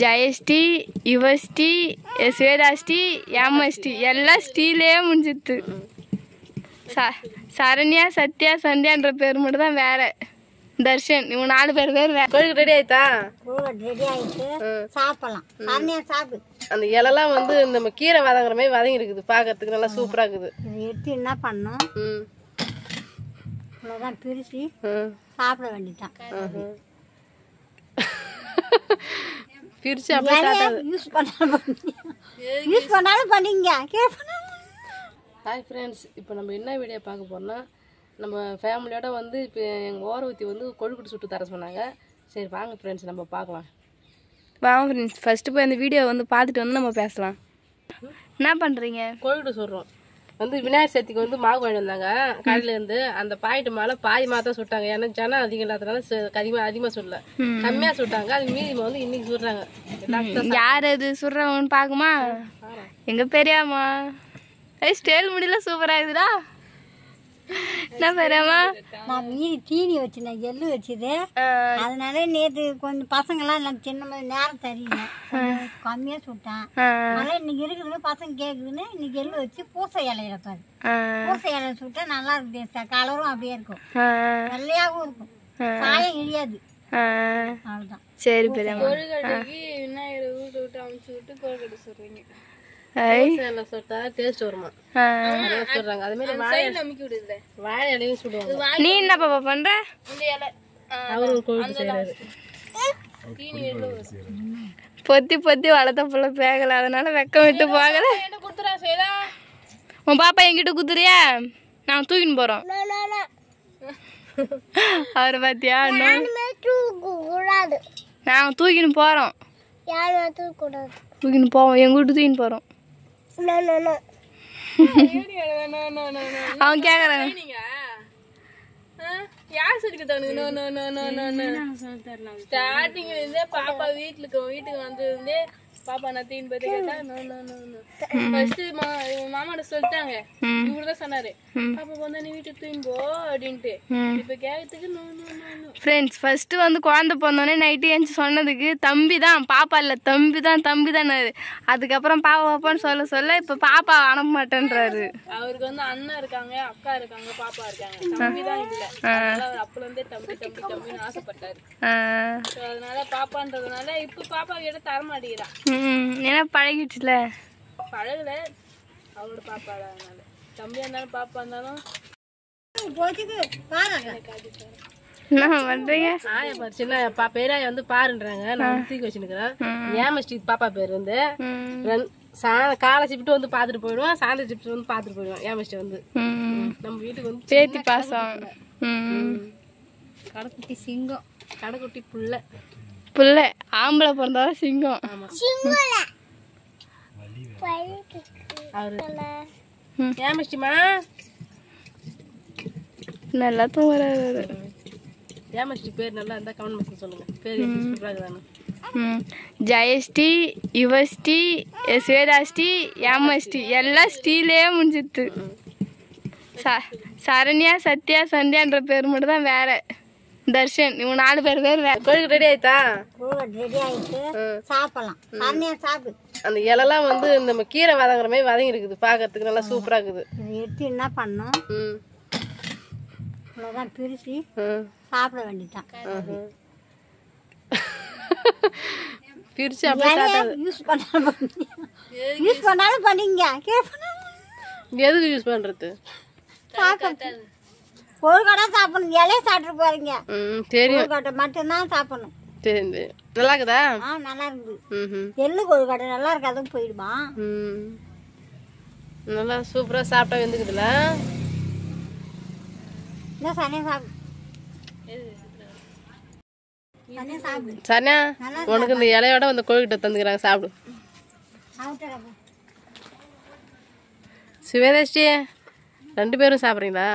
Jayashree, Yuvasri, ஸ்வேதாஸ்ரீ, MST எல்லாம் ஸ்ரீலே முடிஞ்சித்து. சரண்யா, சத்யா, சந்தியான்ற பேர் மட்டும் தான் வேற. தர்ஷன் இவங்க 4 பேர் வேற. கோழிக்கு ரெடி ஆயிட்டா? ரெடி ஆயிட்டு சாப்பிடலாம். சரண்யா சாப்பிடு. அந்த இலெல்லாம் வந்து நம்ம கீரை வதங்குற மாதிரி வதங்கி இருக்குது, பார்க்கறதுக்கு நல்லா சூப்பரா இருக்குது. இதை எடுத்து என்ன பண்ணணும், இவ்வளோதான் பிரிச்சு சாப்பிட வேண்டியதான். பிரிச்சு அப்படியே யூஸ் பண்ணாலும் பண்ணிங்க. ஹாய் ஃப்ரெண்ட்ஸ், இப்போ நம்ம என்ன வீடியோ பார்க்க போறோம்னா, நம்ம ஃபேமிலியோட வந்து இப்போ எங்கள் ஓரவத்தி வந்து கொழுக்கட்டை சுட்டு தர சொன்னாங்க. சரி வாங்க ஃப்ரெண்ட்ஸ் நம்ம பார்க்கலாம். வாங்க ஃப்ரெண்ட்ஸ், ஃபஸ்ட்டு போய் அந்த வீடியோ வந்து பார்த்துட்டு வந்து நம்ம பேசலாம். என்ன பண்ணுறீங்க? கொழுக்கட்டை சுடுறோம். வந்து விநாயகர் சதுர்த்திக்கு வந்து மாவு வாங்கி வந்தாங்க கடையிலேருந்து. அந்த பாக்கெட்டு மேலே பாதி மாதம் சுட்டாங்க. ஏன்னா ஜனம் அதிகம் இல்லாதனால அதிகமாக சுடல, கம்மியாக சுட்டாங்க. அது மீதி வந்து இன்னைக்கு சுடுறாங்க. யார் அது சுடுறவங்கன்னு பார்க்குமா? எங்கள் பெரியாம்மா. ஸ்டைல் முடியல சூப்பராக இருக்குதா? என்ன பெரியாம்மா? நான் மீதி தீனி வச்சுனேன், எள்ளு வச்சுது. அதனால நேற்று கொஞ்சம் பசங்கள்லாம் எனக்கு சின்ன நேரம் தெரியல, கம்மியாக சுட்டேன். அதனால இன்னைக்கு இருக்குதுன்னு பசங்க கேட்குதுன்னு இன்னைக்கு எள்ளு வச்சு பூசை இலையில பாரு. பூசை இலையில சுட்டா நல்லா இருக்கு, கலரும் அப்படியே இருக்கும், வெள்ளையாகவும் இருக்கும், சாயம் இழியாது. அவ்வளோதான். சரி பெரியம்மா. கொழுக்கட்டைக்கு விநாயகர் ஊட்ட விட்டு அமைச்சு விட்டு கொழுக்கட்டை சொல்றீங்க. நீ என்ன பாப்பா பண்ற? பொத்தி பொத்தி வளர்த்த புள்ள பேகல, அதனால வெக்கம் விட்டு போகல. உன் பாப்பா என்கிட்ட குத்துறியா? நான் தூக்கின்னு போறோம். அவரை பாத்தியா? நாங்க தூக்கின்னு போறோம். தூக்கின்னு போவோம், எங்க வீட்டு தூக்கின்னு போறோம். அவன் கேக்குறான் ஸ்டார்டிங்ல இருந்தே பாப்பா வீட்டுக்கு வந்திருந்தே பாப்பா நான் தீன் பத்தி கேட்டா ஃபர்ஸ்ட் மாமாட்ட சொல்லிட்டாங்க. இவருதான் சொன்னாரு பாப்பா வந்து நீ வீட்டுக்கு தூயின் போ அப்படின்ட்டு. இப்ப கேட்கறதுக்கு ஃப்ரெண்ட்ஸ், ஃபர்ஸ்ட் வந்து குழந்தை பிறந்தோடனே நைட்டு ஏஞ்சி சொன்னதுக்கு தம்பி தான், பாப்பா இல்லை தம்பி தான். அதுக்கப்புறம் பாப்பான்னு சொல்ல இப்போ பாப்பா அனுப்ப மாட்டேன்றாரு. அவருக்கு வந்து அண்ணன் இருக்காங்க, அக்கா இருக்காங்க, பாப்பா இருக்காங்க, தம்பி தான் இல்ல. அப்பல இருந்தே தம்பின்னு ஆசைப்பட்டாரு. அதனால பாப்பான்றதுனால இப்ப பாப்பா கிட்ட தர மாட்டேங்கிறான். ஏன்னா பழகிடுச்சுல. பழகல அவரோட பாப்பா. அதனால தம்பியா இருந்தாலும் பாப்பா இருந்தாலும் என்ன பண்றீங்க? சின்ன பேராய வந்து பாருன்றாங்க. நான் தூக்கி வச்சுருக்கிறேன். ஏமஸ்டி பாப்பா பேர் வந்து காலை ஷிஃப்ட் வந்து பாத்துட்டு போயிடுவேன், சாயந்தரம் ஷிஃப்ட் வந்து பாத்துட்டு போயிடுவேன். ஏமஸ்டி வந்து நம்ம வீட்டுக்கு வந்து பேத்தி பாசம். கடைக்குட்டி சிங்கம், கடைக்குட்டி புள்ள ஆம்பளை பிறந்தாதான் சிங்கம். அவரு ஏமஸ்டிமா நல்லா தூங்குறாரு. ஏமஸ்டி பேர் நல்லா இருந்தா கமெண்ட் பண்ணி சொல்லுங்க. பேர் சூப்பராக. ஜெயஸ்ரீ, யுவஸ்ரீ, ஸ்வேதாஸ்ரீ, எம்எஸ்டி எல்லாம் ஸ்ரீலே முடிஞ்சித்து. சரண்யா, சத்யா, சந்தியான்ற பேர் மட்டும் தான் வேற. தர்ஷன் இவங்க 4 பேர் வேற. கோழிக்கு ரெடி ஆயிட்டா? ரெடி ஆயிட்டு சாப்பிடலாம். சரண்யா சாப்பிடு. அந்த இலெல்லாம் வந்து நம்ம கீரை வதங்குற மாதிரி வதங்கி இருக்குது, பார்க்கறதுக்கு நல்லா சூப்பரா இருக்குது. இதை எடுத்து என்ன பண்ணணும், இவ்வளோதான் பிரிச்சு சாப்பிட வேண்டியதான். பிரிச்சு அப்படியே யூஸ் பண்ணாலும் பண்ணிங்க. எதுக்கு யூஸ் பண்றது? கொழுக்கட்டை சாப்பிடணும், இலைய சாப்பிட்டு போறீங்க. தெரியும், கொழுக்கட்டை மட்டும்தான் சாப்பிடணும். தெரியுது. நல்லா இருக்குதா? நல்லா இருக்குது. எள்ளு கொழுக்கட்டை நல்லா இருக்கு, அதுவும் போயிடுமா. நல்லா சூப்பரா சாப்பிட்டா வெந்துக்குதுல. என்ன சனியா சாப்பிடு. சனியா உனக்கு இந்த இலையோட வந்து கொழுக்கட்டை தந்துக்கிறாங்க, சாப்பிடு. சுவேதாஸ்ரீ 2 பேரும் சாப்பிட்றீங்களா?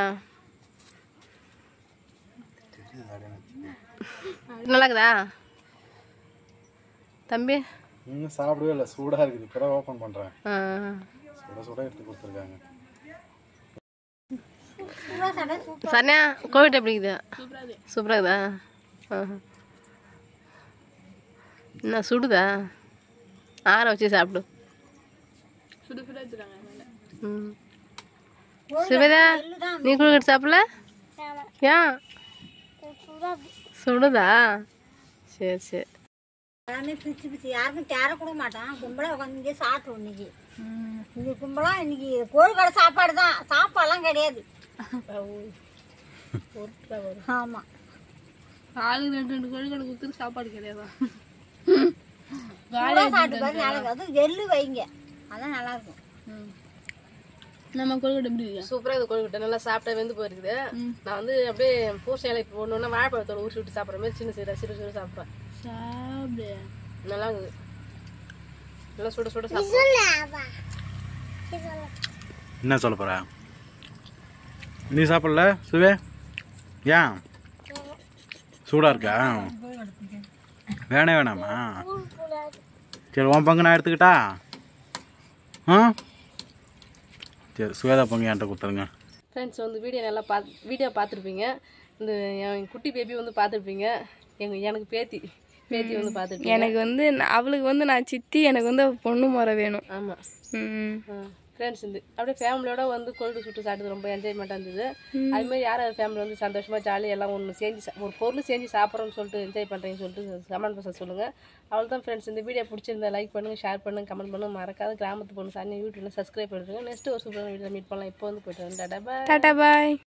நல்லா இருக்குதா தம்பி? சாப்பிடவே இல்லை, சூடாக இருக்குது. இப்போ ஓப்பன் பண்ணுறேன். சுட எடுத்து கொடுத்துருக்காங்க. சனியா கொழுக்கட்டை எப்படி இருக்குது? சூப்பராக இருக்குதா? என்ன சுடுதா? ஆற வச்சு சாப்பிடு. சுடு சுட எடுத்துறாங்க மேலே. ம். சுவேதா நீ கொழுக்கட்டை சாப்பிடல? ஏன்? சுடுதா? சரி சரி. எல்லாமே பிரிச்சு பிரிச்சு யாருக்கும் தேர கூட மாட்டான். கும்பலாக உட்காந்து இங்கே சாப்பிட்டோம் இன்னைக்கு. இங்கே கும்பலாக இன்னைக்கு கோழிக்கடை சாப்பாடு தான், சாப்பாடுலாம் கிடையாது. ஆமாம், ஆளுக்கு 2 கோழிக்கடை கொடுத்துட்டு சாப்பாடு கிடையாதா? சாப்பிட்டு பாரு நாளைக்கு. அதுவும் எள்ளு வைங்க, அதான் நல்லா இருக்கும். நம்ம கொழுக்கட்டை எப்படி இருக்கு? சூப்பராக இது கொழுக்கட்டை நல்லா சாப்பிட்டா வெந்து போயிருக்குது. நான் வந்து அப்படியே பூசை இலை போடணுன்னா வாழைப்பழத்தோட உரிச்சு விட்டு சாப்பிட்ற மாதிரி சின்ன சிறு சிறு சாப்பிட்றேன். சாப்பிடு. நல்லா இருக்குது. நல்லா சுட சுட சாப்பிடுவேன். என்ன சொல்ல போற? நீ சாப்பிடல சுவே? ஏன் சூடா இருக்கா? வேணாமா? சரி உன் பங்கு நான் எடுத்துக்கிட்டா? ஆ சரி சுவேதா பங்கு என்கிட்ட கொடுத்துருங்க. ஃப்ரெண்ட்ஸ் வந்து வீடியோ பார்த்துருப்பீங்க. இந்த என் குட்டி பேபி வந்து பார்த்துருப்பீங்க. எனக்கு பேத்தி வந்து பார்த்துருப்பீங்க. எனக்கு வந்து அவளுக்கு வந்து நான் சித்தி, எனக்கு வந்து பொண்ணு முறை வேணும். ஆமாம். ஃப்ரெண்ட்ஸ் வந்து அப்படியே ஃபேமிலியோட வந்து கொழுக்கட்டை சுட்டு சாப்பிட்டு ரொம்ப என்ஜாய்மெண்ட்டாக இருந்தது. அதுமாதிரி யார் ஃபேமிலி வந்து சந்தோஷமாக ஜாலியாக எல்லாம் ஒன்று செஞ்சு ஒரு பொருள் செஞ்சு சாப்பிட்றோன்னு சொல்லிட்டு என்ஜாய் பண்ணுறீங்கன்னு சொல்லிட்டு கமெண்ட் பண்ண சொல்லுங்கள். அவ்வளோதான் ஃப்ரெண்ட்ஸ். இந்த வீடியோ பிடிச்சிருந்தா லைக் பண்ணுங்கள், ஷேர் பண்ணுங்கள், கமெண்ட் பண்ணுங்கள். மறக்காத கிராமத்து பொண்ணு சாணி யூடியூப்ல சப்ஸ்கிரைப் பண்ணுறேங்க. நெக்ஸ்ட் ஒரு சூப்பரான வீடியோ மீட் பண்ணலாம். இப்போ வந்து போய்ட்டு டாடா பாய்.